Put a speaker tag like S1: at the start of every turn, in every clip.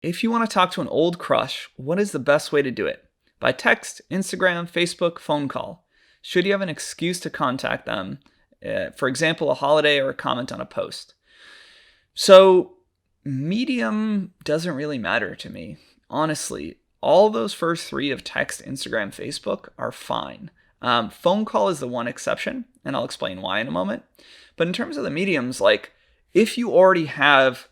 S1: If you want to talk to an old crush, what is the best way to do it? By text, Instagram, Facebook, phone call. Should you have an excuse to contact them? For example, a holiday or a comment on a post. So, medium doesn't really matter to me. Honestly, all those first three of text, Instagram, Facebook are fine. Phone call is the one exception, and I'll explain why in a moment. But in terms of the mediums, like if you already have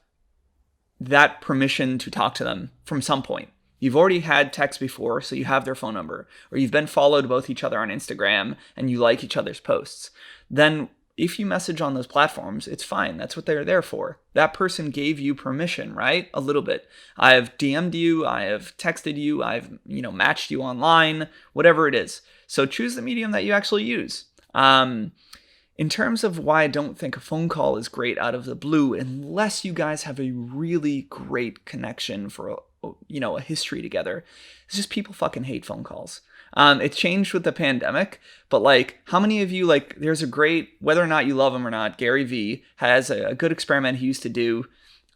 S1: that permission to talk to them from some point, you've already had text before, so you have their phone number, or you've been followed both each other on Instagram and you like each other's posts, then if you message on those platforms, it's fine. That's what they're there for. That person gave you permission, right? A little bit. I have DM'd you, I have texted you, I've, matched you online, whatever it is. So choose the medium that you actually use. In terms of why I don't think a phone call is great out of the blue, unless you guys have a really great connection for a history together, it's just people fucking hate phone calls. It changed with the pandemic, but like, how many of you, like, there's a great, whether or not you love him or not, Gary Vee has a good experiment he used to do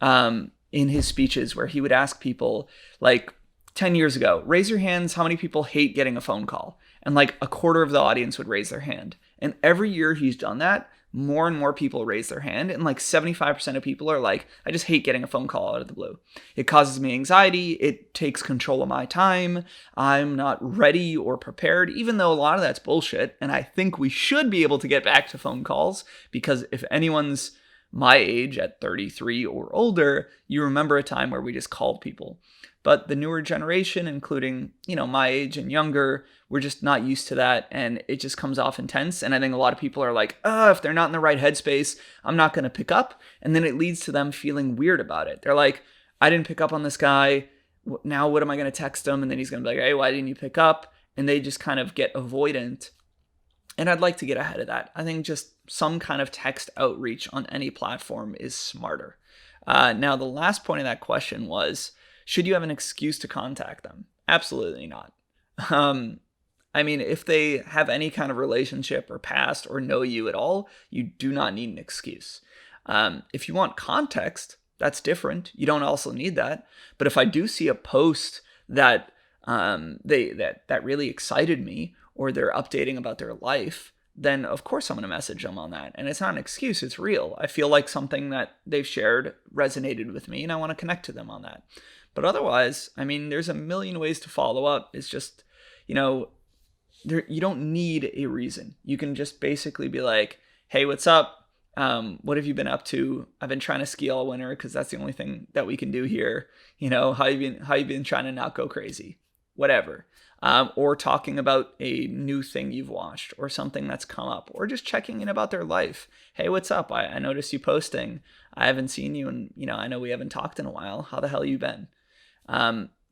S1: in his speeches where he would ask people, like, 10 years ago, raise your hands, how many people hate getting a phone call? And like a quarter of the audience would raise their hand. And every year he's done that, more and more people raise their hand. And like 75% of people are like, I just hate getting a phone call out of the blue. It causes me anxiety. It takes control of my time. I'm not ready or prepared, even though a lot of that's bullshit. And I think we should be able to get back to phone calls, because if anyone's my age at 33 or older, you remember a time where we just called people. But the newer generation, including, my age and younger, we're just not used to that, and it just comes off intense. And I think a lot of people are like, if they're not in the right headspace, I'm not going to pick up. And then it leads to them feeling weird about it. They're like, I didn't pick up on this guy. Now what am I going to text him? And then he's going to be like, hey, why didn't you pick up? And they just kind of get avoidant. And I'd like to get ahead of that. I think just some kind of text outreach on any platform is smarter. Now, the last point of that question was, should you have an excuse to contact them? Absolutely not. If they have any kind of relationship or past or know you at all, you do not need an excuse. If you want context, that's different. You don't also need that. But if I do see a post that that really excited me, or they're updating about their life, then of course I'm going to message them on that. And it's not an excuse, it's real. I feel like something that they've shared resonated with me, and I want to connect to them on that. But otherwise, there's a million ways to follow up. It's just, you don't need a reason. You can just basically be like, hey, what's up? What have you been up to? I've been trying to ski all winter because that's the only thing that we can do here. How you been trying to not go crazy? Whatever. Or talking about a new thing you've watched, or something that's come up, or just checking in about their life. Hey, what's up? I noticed you posting. I haven't seen you, and I know we haven't talked in a while. How the hell you been?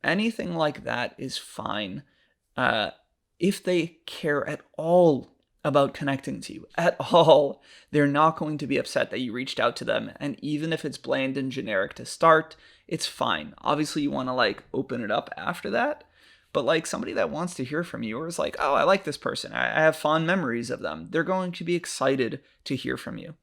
S1: Anything like that is fine. If they care at all about connecting to you at all, they're not going to be upset that you reached out to them. And even if it's bland and generic to start, it's fine. Obviously, you want to open it up after that. But somebody that wants to hear from you, or is like, oh, I like this person, I have fond memories of them, they're going to be excited to hear from you.